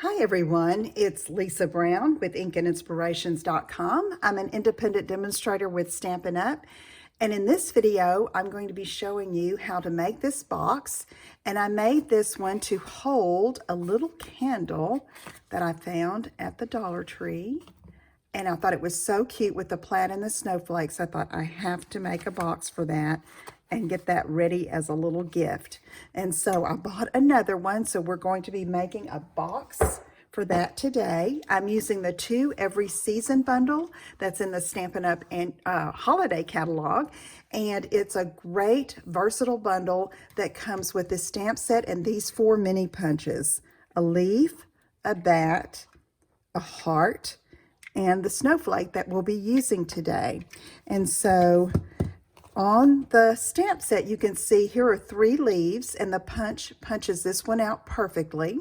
Hi everyone, it's Lisa Brown with InkandInspirations.com. I'm an independent demonstrator with Stampin' Up! And in this video, I'm going to be showing you how to make this box. And I made this one to hold a little candle that I found at the Dollar Tree. And I thought it was so cute with the plaid and the snowflakes. I thought I have to make a box for that and get that ready as a little gift. And so I bought another one. So we're going to be making a box for that today. I'm using the 2 Every Season bundle that's in the Stampin' Up! And holiday catalog. And it's a great versatile bundle that comes with this stamp set and these 4 mini punches: a leaf, a bat, a heart, and the snowflake that we'll be using today. And so on the stamp set, you can see here are 3 leaves, and the punches this one out perfectly.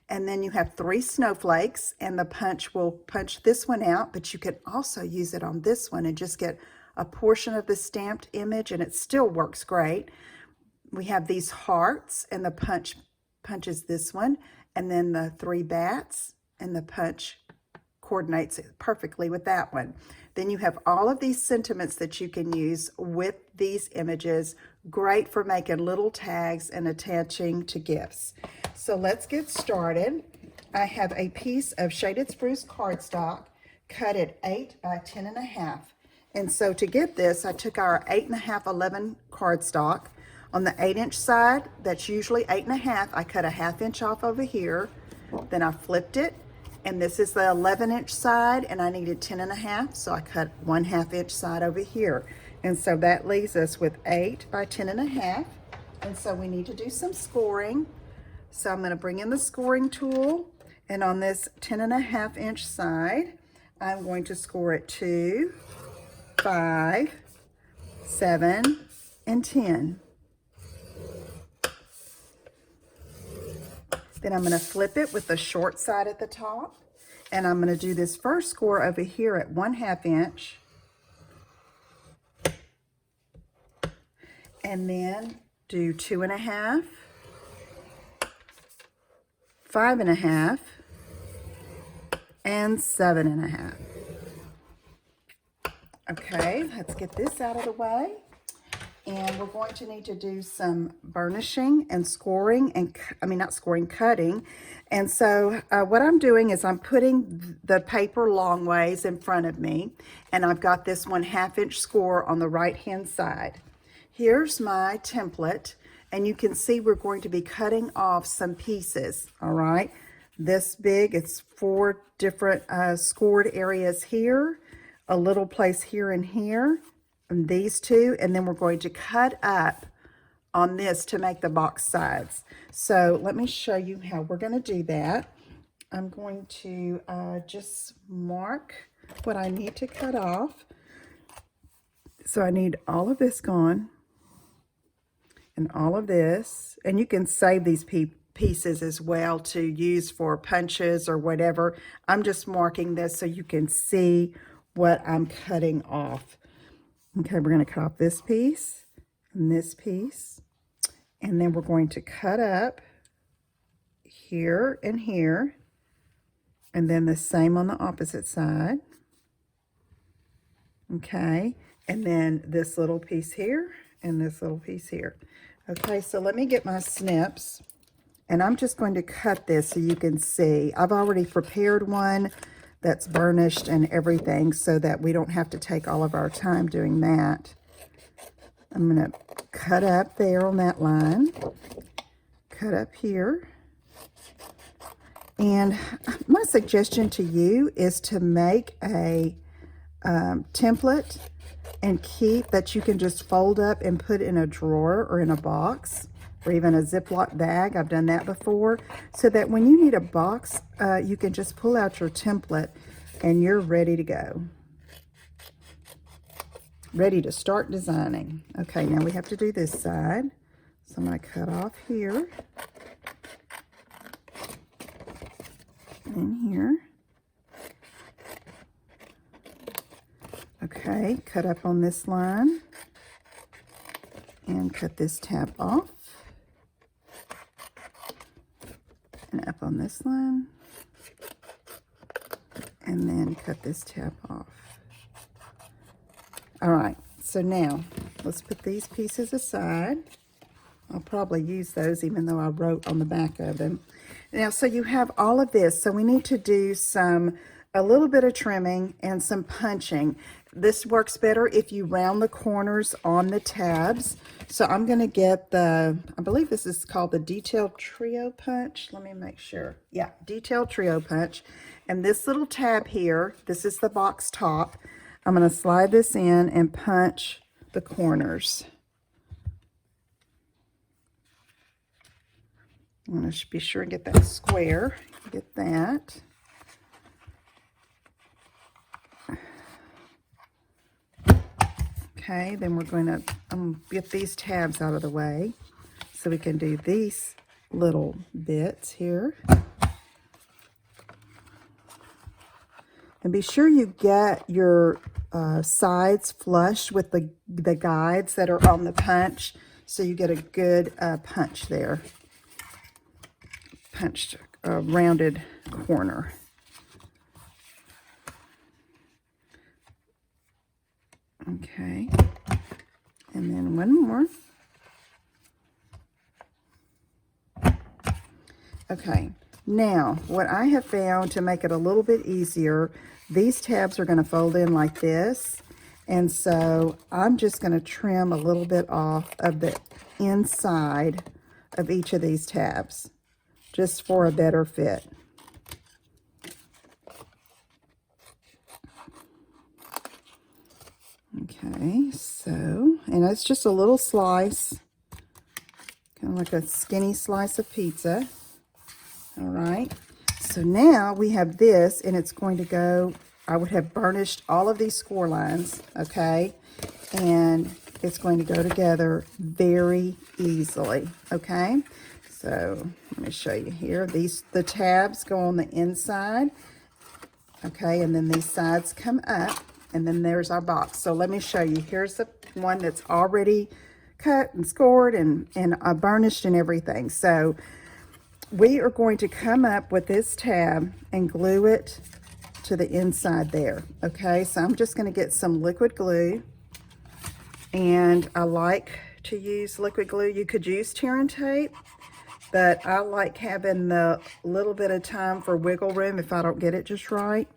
And then you have 3 snowflakes, and the punch will punch this one out, but you can also use it on this one and just get a portion of the stamped image, and it still works great. We have these hearts, and the punch punches this one, and then the 3 bats, and the punch coordinates it perfectly with that one. Then you have all of these sentiments that you can use with these images. Great for making little tags and attaching to gifts. So let's get started. I have a piece of shaded spruce cardstock cut at 8 by 10.5. And so to get this, I took our 8.5 11 cardstock. On the 8-inch side, that's usually 8.5. I cut a 1/2 inch off over here. Then I flipped it. And this is the 11-inch side, and I needed 10.5, so I cut 1/2 inch side over here. And so that leaves us with 8 by 10.5. And so we need to do some scoring. So I'm going to bring in the scoring tool, and on this 10.5 inch side, I'm going to score it 2, 5, 7, and 10. Then I'm going to flip it with the short side at the top. And I'm going to do this first score over here at 1/2 inch. And then do 2.5, 5.5, and 7.5. Okay, let's get this out of the way. And we're going to need to do some burnishing and scoring, and cutting. And so what I'm doing is I'm putting the paper long ways in front of me, and I've got this 1/2 inch score on the right hand side. Here's my template, and you can see we're going to be cutting off some pieces. All right, this big, it's 4 different scored areas here, a little place here and here, and these 2, and then we're going to cut up on this to make the box sides. So let me show you how we're going to do that. I'm going to just mark what I need to cut off. So I need all of this gone, and all of this, and you can save these pieces as well to use for punches or whatever. I'm just marking this so you can see what I'm cutting off. Okay, we're going to cut off this piece and this piece, and then we're going to cut up here and here, and then the same on the opposite side. Okay, and then this little piece here and this little piece here. Okay, so let me get my snips, and I'm just going to cut this so you can see. I've already prepared one that's burnished and everything so that we don't have to take all of our time doing that. I'm going to cut up there on that line, cut up here. And my suggestion to you is to make a template and keep that you can just fold up and put in a drawer or in a box or even a Ziploc bag. I've done that before, so that when you need a box, you can just pull out your template and you're ready to go. Ready to start designing. Okay, now we have to do this side. So I'm going to cut off here and here. Okay, cut up on this line and cut this tab off. And up on this line. and then cut this tab off. All right, so now let's put these pieces aside. I'll probably use those even though I wrote on the back of them. Now, so you have all of this. So we need to do a little bit of trimming and some punching. This works better if you round the corners on the tabs. So I'm going to get I believe this is called the Detailed Trio Punch. Let me make sure. Yeah, Detailed Trio Punch. And this little tab here, this is the box top. I'm going to slide this in and punch the corners. I'm going to be sure and get that square. Get that. Okay, then we're going to get these tabs out of the way so we can do these little bits here. And be sure you get your sides flush with the guides that are on the punch so you get a good punch there. Punched a rounded corner. Okay, and then one more. Okay, now what I have found to make it a little bit easier, these tabs are going to fold in like this, and so I'm just going to trim a little bit off of the inside of each of these tabs, just for a better fit. Okay, so, and it's just a little slice, kind of like a skinny slice of pizza. All right, so now we have this, and it's going to go, I would have burnished all of these score lines, okay, and it's going to go together very easily, okay. So let me show you here. The tabs go on the inside, okay, and then these sides come up, and then there's our box. So let me show you. Here's the one that's already cut and scored and burnished and everything. So we are going to come up with this tab and glue it to the inside there, okay. So I'm just going to get some liquid glue, and I like to use liquid glue. You could use tear and tape, but I like having the little bit of time for wiggle room if I don't get it just right.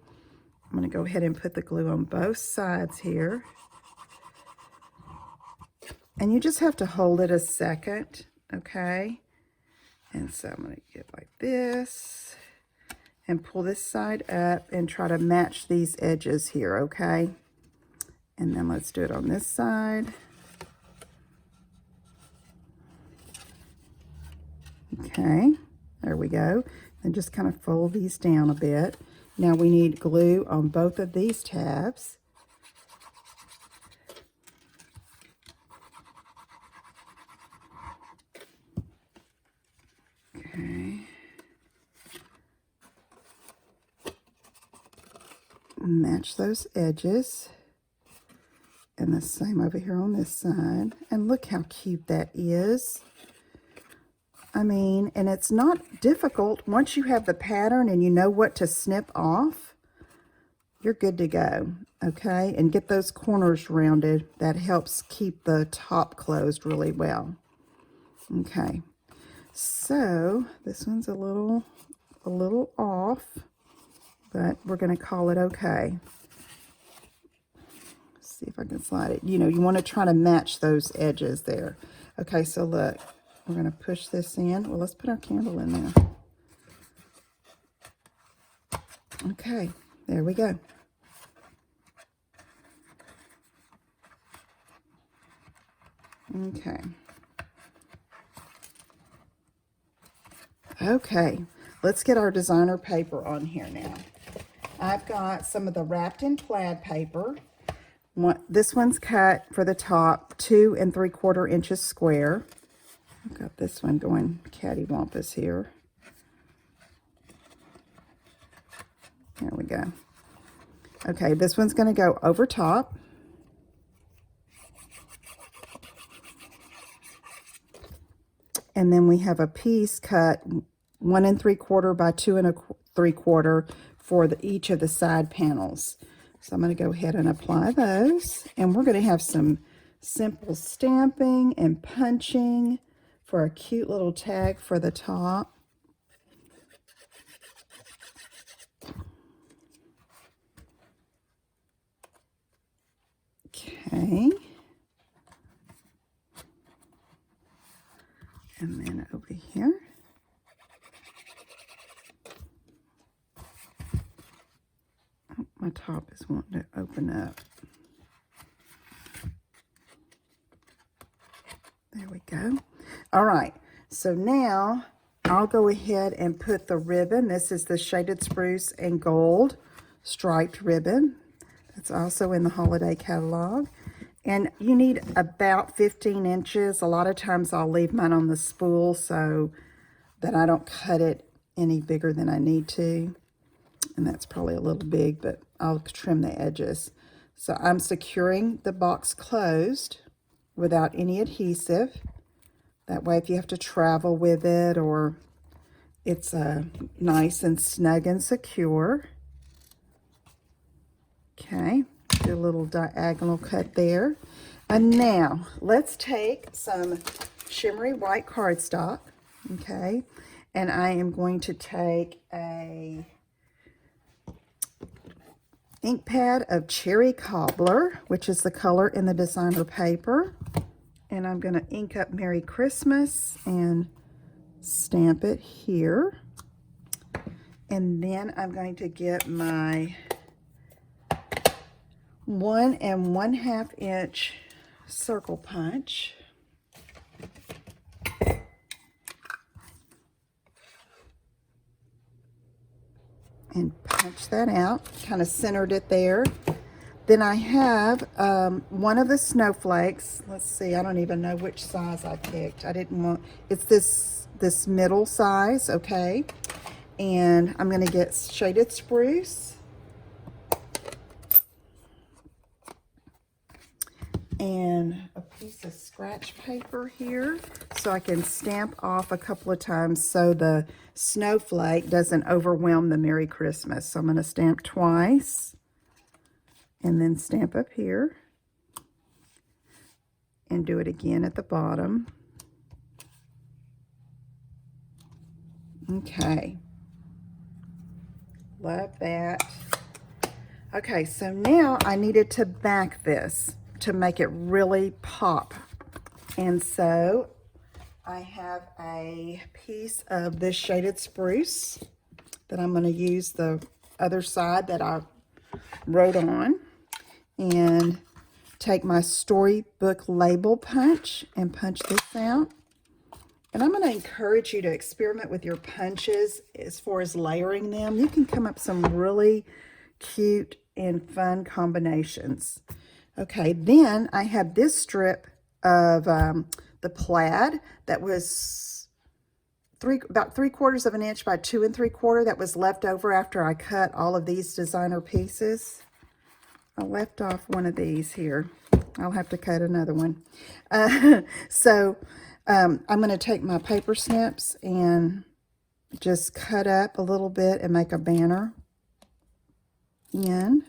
I'm going to go ahead and put the glue on both sides here. And you just have to hold it a second, okay? And so I'm going to get like this and pull this side up and try to match these edges here, okay? And then let's do it on this side. Okay, there we go. And just kind of fold these down a bit. Now we need glue on both of these tabs. Okay. Match those edges. And the same over here on this side. And look how cute that is. I mean, and it's not difficult. Once you have the pattern and you know what to snip off, you're good to go, okay? And get those corners rounded. That helps keep the top closed really well. Okay, so this one's a little off, but we're going to call it okay. Let's see if I can slide it. You know, you want to try to match those edges there. Okay, so look. We're going to push this in. Well, let's put our candle in there. Okay, there we go. Okay. Okay, let's get our designer paper on here now. I've got some of the wrapped in plaid paper. This one's cut for the top 2 3/4 inches square. I've got this one going cattywampus here. There we go. Okay, this one's going to go over top. And then we have a piece cut 1 3/4 by 2 3/4 for each of the side panels. So I'm going to go ahead and apply those. And we're going to have some simple stamping and punching for a cute little tag for the top. Okay. And then over here. Oh, my top is wanting to open up. There we go. All right. So now I'll go ahead and put the ribbon. This is the Shaded Spruce and Gold striped ribbon. It's also in the holiday catalog. And you need about 15 inches. A lot of times I'll leave mine on the spool so that I don't cut it any bigger than I need to. And that's probably a little big, but I'll trim the edges. So I'm securing the box closed without any adhesive. That way if you have to travel with it, or it's nice and snug and secure. Okay, do a little diagonal cut there. And now let's take some shimmery white cardstock, okay, and I am going to take a ink pad of Cherry Cobbler, which is the color in the designer paper, and I'm going to ink up Merry Christmas and stamp it here. And then I'm going to get my 1 1/2 inch circle punch. And punch that out, kind of centered it there. Then I have one of the snowflakes. Let's see, I don't even know which size I picked. I didn't want, it's this middle size, okay? And I'm gonna get Shaded Spruce. And a piece of scratch paper here so I can stamp off a couple of times so the snowflake doesn't overwhelm the Merry Christmas. So I'm going to stamp twice and then stamp up here and do it again at the bottom. Okay, love that. Okay, so now I needed to back this to make it really pop. And so I have a piece of this Shaded Spruce that I'm going to use the other side that I wrote on, and take my storybook label punch and punch this out. And I'm going to encourage you to experiment with your punches as far as layering them. You can come up with some really cute and fun combinations. Okay, then I have this strip of the plaid that was about 3/4 of an inch by 2 3/4 that was left over after I cut all of these designer pieces. I left off one of these here. I'll have to cut another one. So I'm going to take my paper snips and just cut up a little bit and make a banner in.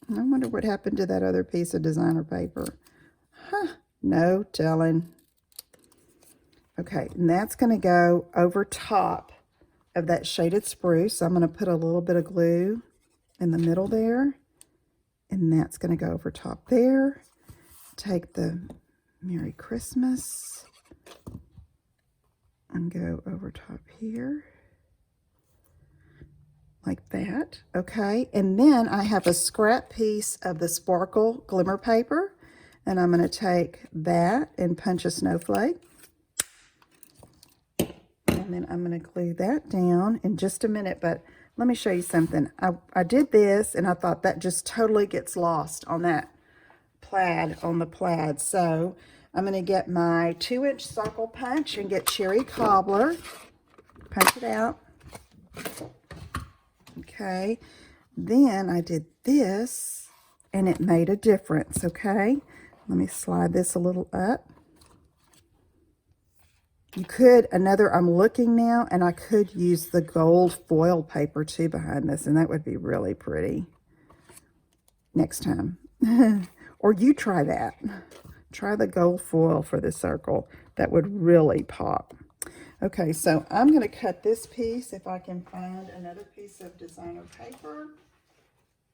I wonder what happened to that other piece of designer paper. Huh, no telling. Okay, and that's going to go over top of that Shaded Spruce. So I'm going to put a little bit of glue in the middle there, and that's going to go over top there. Take the Merry Christmas and go over top here. Like that, okay? And then I have a scrap piece of the sparkle glimmer paper, and I'm going to take that and punch a snowflake. And then I'm going to glue that down in just a minute, but let me show you something. I did this, and I thought that just totally gets lost on that plaid, on the plaid. So I'm going to get my 2-inch circle punch and get Cherry Cobbler, punch it out. Okay, then I did this, and it made a difference, okay? Let me slide this a little up. You could, I'm looking now, and I could use the gold foil paper too behind this, and that would be really pretty next time. Or you try that. Try the gold foil for the circle. That would really pop. Okay, so I'm going to cut this piece if I can find another piece of designer paper.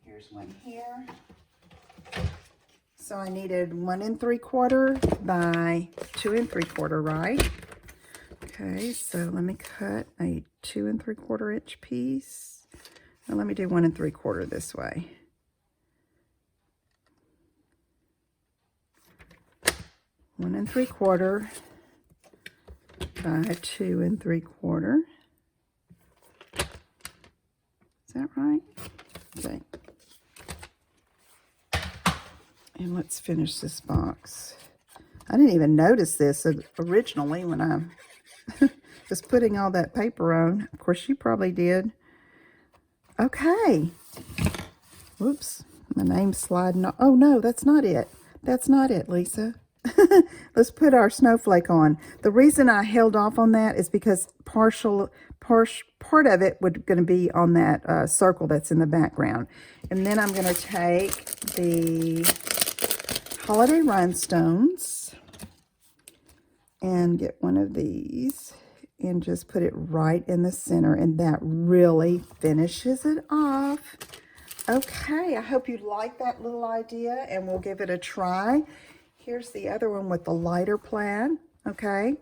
Here's one here. So I needed 1 3/4 by 2 3/4, right? Okay, so let me cut a 2 3/4 inch piece. And let me do 1 3/4 this way. One 3/4 by 2 3/4. Is that right? Okay. And let's finish this box. I didn't even notice this originally when I was putting all that paper on. Of course, you probably did. Okay. Whoops. My name's sliding off. Oh, no, that's not it. That's not it, Lisa. Let's put our snowflake on. The reason I held off on that is because part of it would going to be on that circle that's in the background. And then I'm going to take the holiday rhinestones and get one of these and just put it right in the center, and that really finishes it off. Okay, I hope you like that little idea, and we'll give it a try. Here's the other one with the lighter plaid, okay?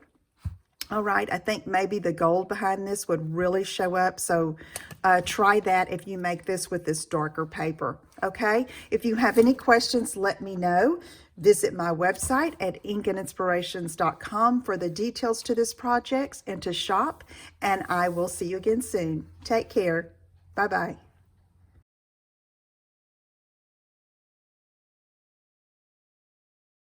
All right, I think maybe the gold behind this would really show up, so try that if you make this with this darker paper, okay? If you have any questions, let me know. Visit my website at inkandinspirations.com for the details to this project and to shop, and I will see you again soon. Take care. Bye-bye.